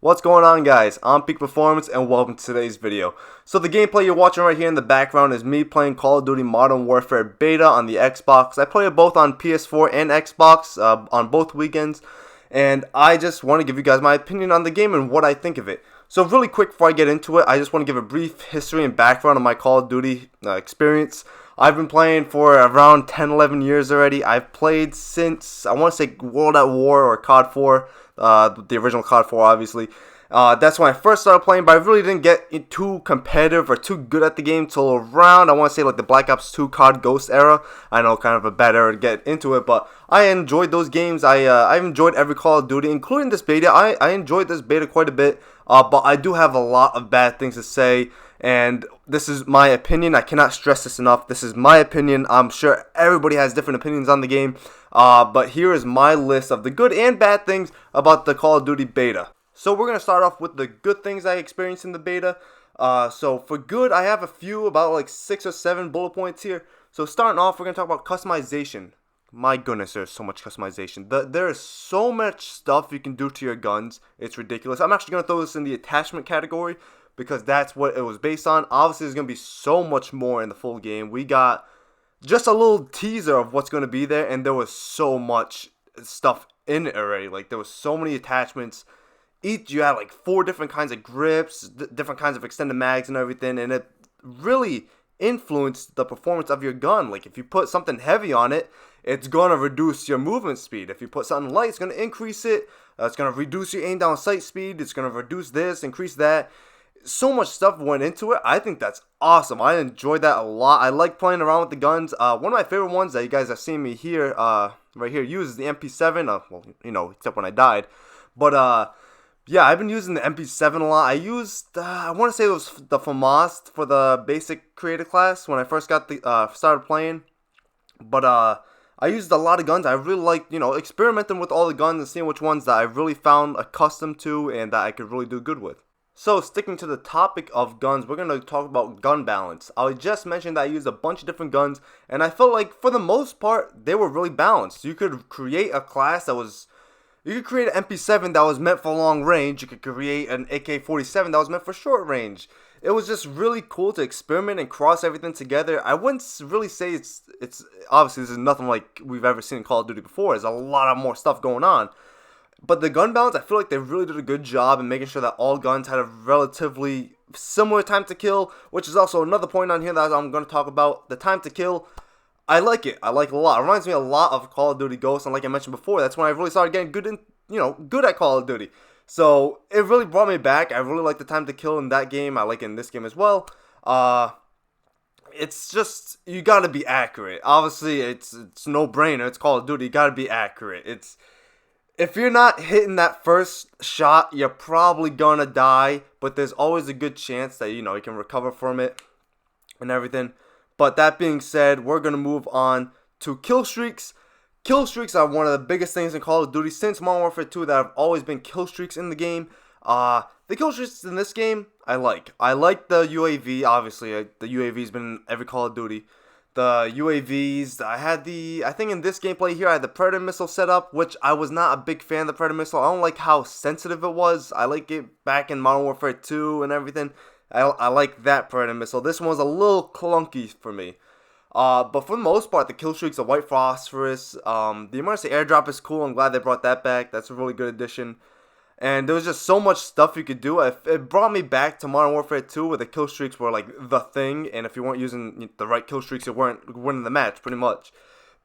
What's going on, guys? I'm Peak Performance and welcome to today's video. So the gameplay you're watching right here in the background is me playing Call of Duty Modern Warfare Beta on the Xbox. I play it both on PS4 and Xbox on both weekends, and I just want to give you guys my opinion on the game and what I think of it. So really quick before I get into it, I just want to give a brief history and background of my Call of Duty experience. I've been playing for around 10-11 years already. I've played since, I want to say, World at War or COD 4. The original COD 4, obviously. That's when I first started playing, but I really didn't get too competitive or too good at the game till around, I want to say, like the Black Ops 2 COD Ghost era. I know, kind of a bad era to get into it, but I enjoyed those games. I've enjoyed every Call of Duty, including this beta. I enjoyed this beta quite a bit, but I do have a lot of bad things to say, and this is my opinion. I cannot stress this enough. This is my opinion. I'm sure everybody has different opinions on the game, but here is my list of the good and bad things about the Call of Duty beta. So we're going to start off with the good things I experienced in the beta. So for good, I have a few, about like 6 or 7 bullet points here. So starting off, we're going to talk about customization. My goodness, there's so much customization. There is so much stuff you can do to your guns. It's ridiculous. I'm actually going to throw this in the attachment category because that's what it was based on. Obviously, there's going to be so much more in the full game. We got just a little teaser of what's going to be there, and there was so much stuff in it already. Like, there was so many attachments. Each, you had like 4 different kinds of grips, different kinds of extended mags and everything, and it really influenced the performance of your gun. Like, if you put something heavy on it, it's going to reduce your movement speed. If you put something light, it's going to increase it. It's going to reduce your aim down sight speed. It's going to reduce this, increase that. So much stuff went into it. I think that's awesome. I enjoyed that a lot. I like playing around with the guns. One of my favorite ones that you guys have seen me here, right here, use is the MP7. Well, you know, except when I died. But, yeah, I've been using the MP7 a lot. I used, I want to say it was the FAMAS for the basic creative class when I first got started playing. But, I used a lot of guns. I really liked, experimenting with all the guns and seeing which ones that I really found accustomed to and that I could really do good with. So, sticking to the topic of guns, we're going to talk about gun balance. I just mentioned that I used a bunch of different guns, and I felt like, for the most part, they were really balanced. You could create a class that was... You could create an MP7 that was meant for long range. You could create an AK-47 that was meant for short range. It was just really cool to experiment and cross everything together. I wouldn't really say it's obviously, this is nothing like we've ever seen in Call of Duty before. There's a lot of more stuff going on. But the gun balance, I feel like they really did a good job in making sure that all guns had a relatively similar time to kill, which is also another point on here that I'm going to talk about. The time to kill, I like it. I like it a lot. It reminds me a lot of Call of Duty Ghosts, and like I mentioned before, that's when I really started getting good at Call of Duty. So it really brought me back. I really like the time to kill in that game. I like it in this game as well. It's just, you gotta be accurate. Obviously, it's no brainer. It's Call of Duty. You gotta be accurate. If you're not hitting that first shot, you're probably gonna die. But there's always a good chance that you can recover from it and everything. But that being said, we're going to move on to kill streaks. Kill streaks are one of the biggest things in Call of Duty since Modern Warfare 2 that have always been kill streaks in the game. The kill streaks in this game, I like. I like the UAV, obviously. The UAV's been in every Call of Duty. The UAVs, I think in this gameplay here, I had the Predator missile set up, which I was not a big fan of the Predator missile. I don't like how sensitive it was. I like it back in Modern Warfare 2 and everything. I like that Predator missile. This one was a little clunky for me. But for the most part, the kill streaks, the white phosphorus, the emergency airdrop is cool. I'm glad they brought that back. That's a really good addition. And there was just so much stuff you could do. It brought me back to Modern Warfare 2 where the kill streaks were like the thing. And if you weren't using the right kill streaks, you weren't winning the match pretty much.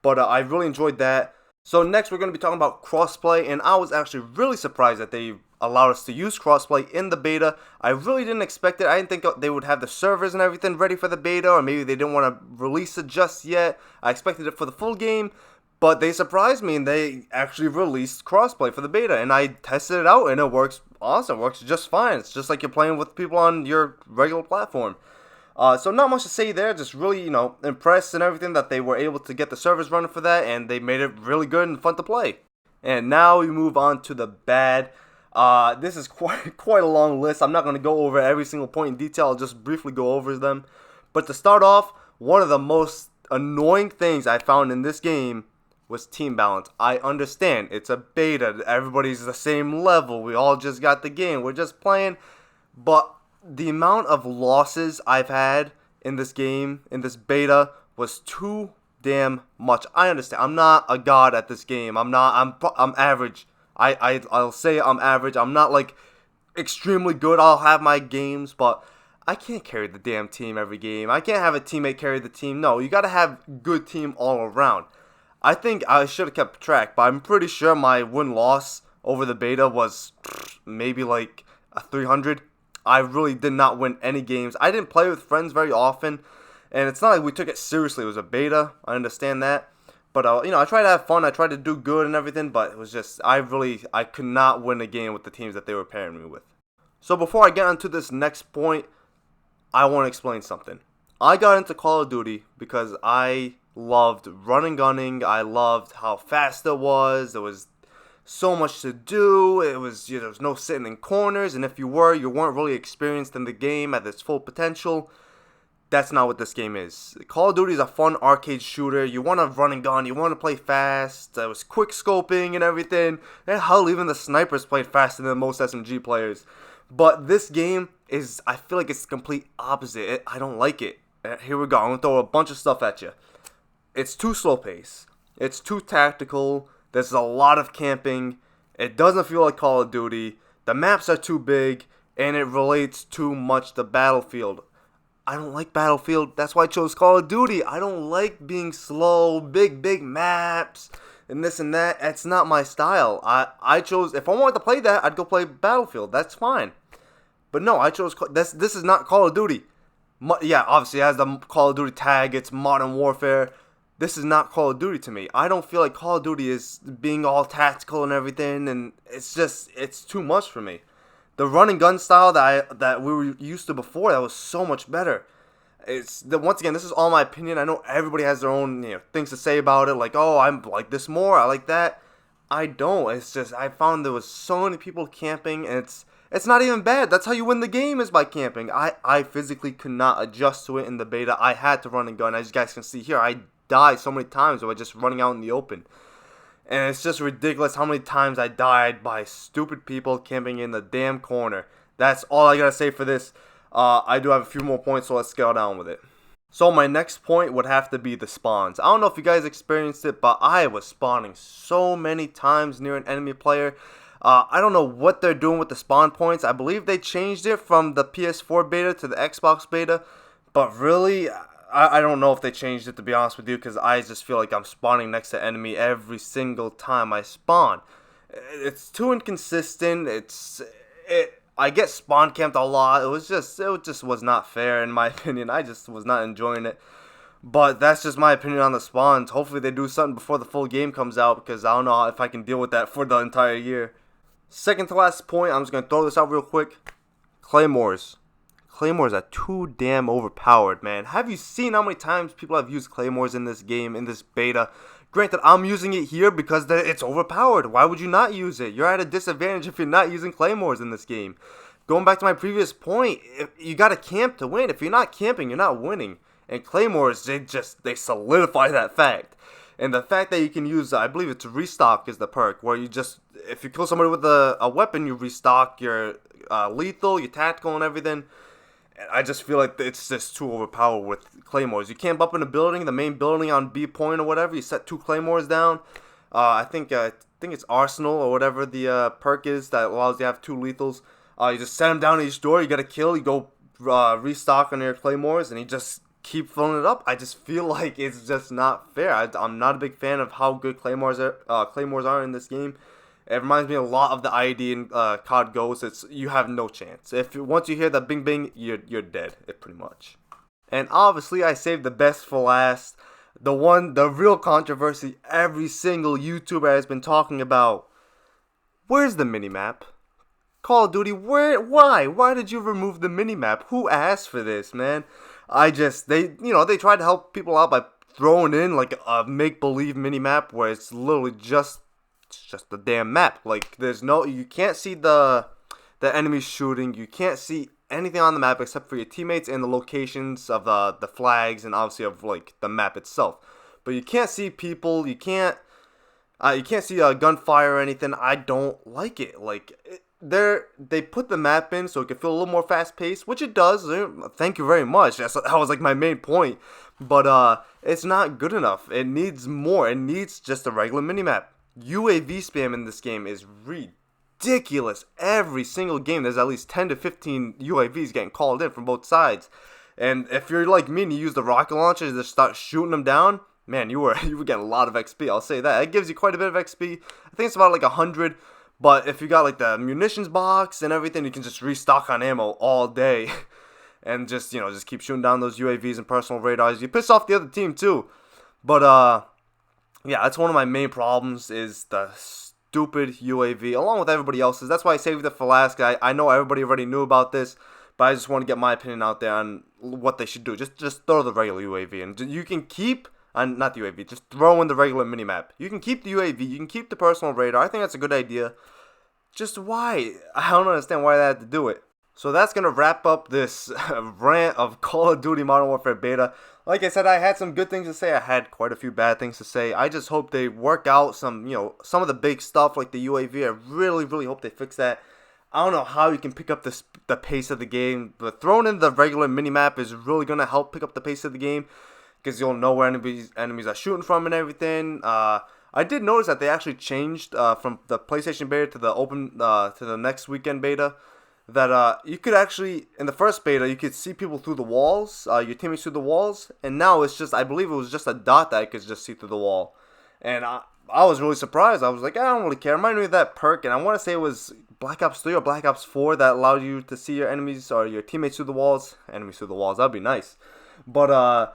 But I really enjoyed that. So next we're going to be talking about crossplay. And I was actually really surprised that they allowed us to use crossplay in the beta. I really didn't expect it. I didn't think they would have the servers and everything ready for the beta, or maybe they didn't want to release it just yet. I expected it for the full game, but they surprised me and they actually released crossplay for the beta, and I tested it out and it works awesome. It works just fine. It's just like you're playing with people on your regular platform. So not much to say there, just really, impressed and everything that they were able to get the servers running for that, and they made it really good and fun to play. And now we move on to the bad. This is quite a long list. I'm not going to go over every single point in detail. I'll just briefly go over them. But to start off, one of the most annoying things I found in this game was team balance. I understand it's a beta. Everybody's the same level. We all just got the game. We're just playing. But the amount of losses I've had in this game, in this beta, was too damn much. I understand. I'm not a god at this game. I'm average. I'll say I'm average. I'm not like extremely good. I'll have my games, but I can't carry the damn team every game. I can't have a teammate carry the team. No, you gotta have good team all around. I think I should have kept track, but I'm pretty sure my win-loss over the beta was maybe like a 300. I really did not win any games. I didn't play with friends very often, and it's not like we took it seriously. It was a beta. I understand that. But, I tried to have fun. I tried to do good and everything, but it was just, I could not win a game with the teams that they were pairing me with. So before I get onto this next point, I want to explain something. I got into Call of Duty because I loved running, gunning. I loved how fast it was. There was so much to do. It was, there was no sitting in corners, and if you weren't really experienced in the game at its full potential. That's not what this game is. Call of Duty is a fun arcade shooter. You want to run and gun. You want to play fast. It was quick scoping and everything. And hell, even the snipers played faster than most SMG players. But this game is, I feel like it's the complete opposite. I don't like it. Here we go. I'm going to throw a bunch of stuff at you. It's too slow pace. It's too tactical. There's a lot of camping. It doesn't feel like Call of Duty. The maps are too big. And it relates too much to Battlefield. I don't like Battlefield. That's why I chose Call of Duty. I don't like being slow, big maps, and this and that. It's not my style. I chose, if I wanted to play that, I'd go play Battlefield. That's fine. But no, I chose, this is not Call of Duty. Yeah, obviously it has the Call of Duty tag. It's Modern Warfare. This is not Call of Duty to me. I don't feel like Call of Duty is being all tactical and everything, and it's too much for me. The run and gun style that we were used to before, that was so much better. Once again, this is all my opinion. I know everybody has their own things to say about it. Like, oh, I like this more. I like that. I don't. It's just I found there was so many people camping, and it's not even bad. That's how you win the game, is by camping. I physically could not adjust to it in the beta. I had to run and gun. As you guys can see here, I died so many times by just running out in the open. And it's just ridiculous how many times I died by stupid people camping in the damn corner. That's all I gotta say for this. I do have a few more points, so let's go down with it. So my next point would have to be the spawns. I don't know if you guys experienced it, but I was spawning so many times near an enemy player. I don't know what they're doing with the spawn points. I believe they changed it from the PS4 beta to the Xbox beta. But really, I don't know if they changed it, to be honest with you, because I just feel like I'm spawning next to enemy every single time I spawn. It's too inconsistent. I get spawn camped a lot. It just was not fair in my opinion. I just was not enjoying it. But that's just my opinion on the spawns. Hopefully they do something before the full game comes out, because I don't know if I can deal with that for the entire year. Second to last point, I'm just going to throw this out real quick. Claymores. Claymores are too damn overpowered, man. Have you seen how many times people have used Claymores in this game, in this beta? Granted, I'm using it here because it's overpowered. Why would you not use it? You're at a disadvantage if you're not using Claymores in this game. Going back to my previous point, you gotta camp to win. If you're not camping, you're not winning. And Claymores, they solidify that fact. And the fact that you can use, I believe it's restock is the perk, where if you kill somebody with a weapon, you restock your lethal, your tactical, and everything. I just feel like it's just too overpowered with Claymores. You camp up in a building, the main building on B point or whatever. You set 2 Claymores down. I think it's Arsenal or whatever the perk is that allows you to have 2 lethals. You just set them down at each door. You get a kill. You go restock on your Claymores, and you just keep filling it up. I just feel like it's just not fair. I'm not a big fan of how good Claymores are in this game. It reminds me a lot of the ID in COD Ghosts. You have no chance. Once you hear that bing bing, you're dead, pretty much. And obviously, I saved the best for last. The real controversy every single YouTuber has been talking about. Where's the minimap? Call of Duty, why? Why did you remove the minimap? Who asked for this, man? They tried to help people out by throwing in like a make-believe minimap where it's literally just the damn map. Like, you can't see the enemies shooting. You can't see anything on the map except for your teammates and the locations of the flags and obviously of like the map itself. But you can't see people. You can't You can't see gunfire or anything. I don't like it. Like they put the map in so it can feel a little more fast paced, which it does. Thank you very much. That was like my main point. But it's not good enough. It needs more. It needs just a regular minimap. UAV spam in this game is ridiculous. Every single game, there's at least 10 to 15 UAVs getting called in from both sides. And if you're like me and you use the rocket launchers to start shooting them down, man, you were getting a lot of XP. I'll say that. It gives you quite a bit of XP. I think it's about like 100. But if you got like the munitions box and everything, you can just restock on ammo all day. And just, just keep shooting down those UAVs and personal radars. You piss off the other team too. But yeah, that's one of my main problems is the stupid UAV, along with everybody else's. That's why I saved it for last. I know everybody already knew about this, but I just want to get my opinion out there on what they should do. Just throw the regular UAV, and you can keep, not the UAV, just throw in the regular minimap. You can keep the UAV, you can keep the personal radar. I think that's a good idea. Just why? I don't understand why they had to do it. So that's going to wrap up this rant of Call of Duty Modern Warfare Beta. Like I said, I had some good things to say. I had quite a few bad things to say. I just hope they work out some of the big stuff like the UAV. I really, really hope they fix that. I don't know how you can pick up the pace of the game, but throwing in the regular minimap is really going to help pick up the pace of the game because you'll know where enemies are shooting from and everything. I did notice that they actually changed from the PlayStation beta to the next weekend beta. That you could actually, in the first beta, you could see people through the walls, your teammates through the walls, and now it's just, I believe it was just a dot that I could just see through the wall, and I was really surprised. I was like, I don't really care. It reminded me of that perk, and I want to say it was Black Ops 3 or Black Ops 4 that allowed you to see your enemies or your teammates through the walls. Enemies through the walls, that'd be nice. But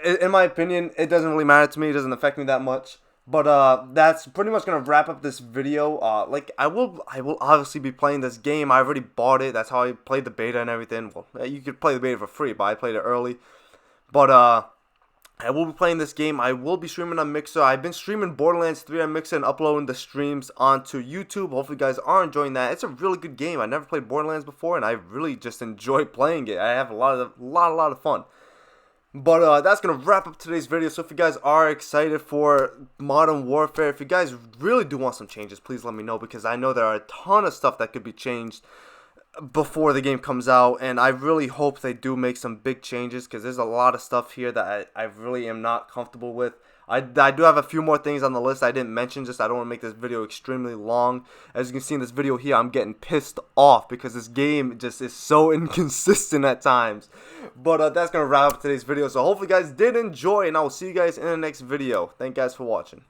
in my opinion, it doesn't really matter to me. It doesn't affect me that much. But that's pretty much gonna wrap up this video. Like I will obviously be playing this game. I already bought it. That's how I played the beta and everything. Well, you could play the beta for free, but I played it early. But I will be playing this game. I will be streaming on Mixer. I've been streaming Borderlands 3 on Mixer and uploading the streams onto YouTube. Hopefully, you guys are enjoying that. It's a really good game. I never played Borderlands before, and I really just enjoy playing it. I have a lot of fun. But that's going to wrap up today's video. So if you guys are excited for Modern Warfare, if you guys really do want some changes, please let me know. Because I know there are a ton of stuff that could be changed before the game comes out. And I really hope they do make some big changes. Because there's a lot of stuff here that I really am not comfortable with. I do have a few more things on the list I didn't mention. Just I don't want to make this video extremely long. As you can see in this video here, I'm getting pissed off because this game just is so inconsistent at times. But that's going to wrap up today's video. So hopefully you guys did enjoy, and I will see you guys in the next video. Thank you guys for watching.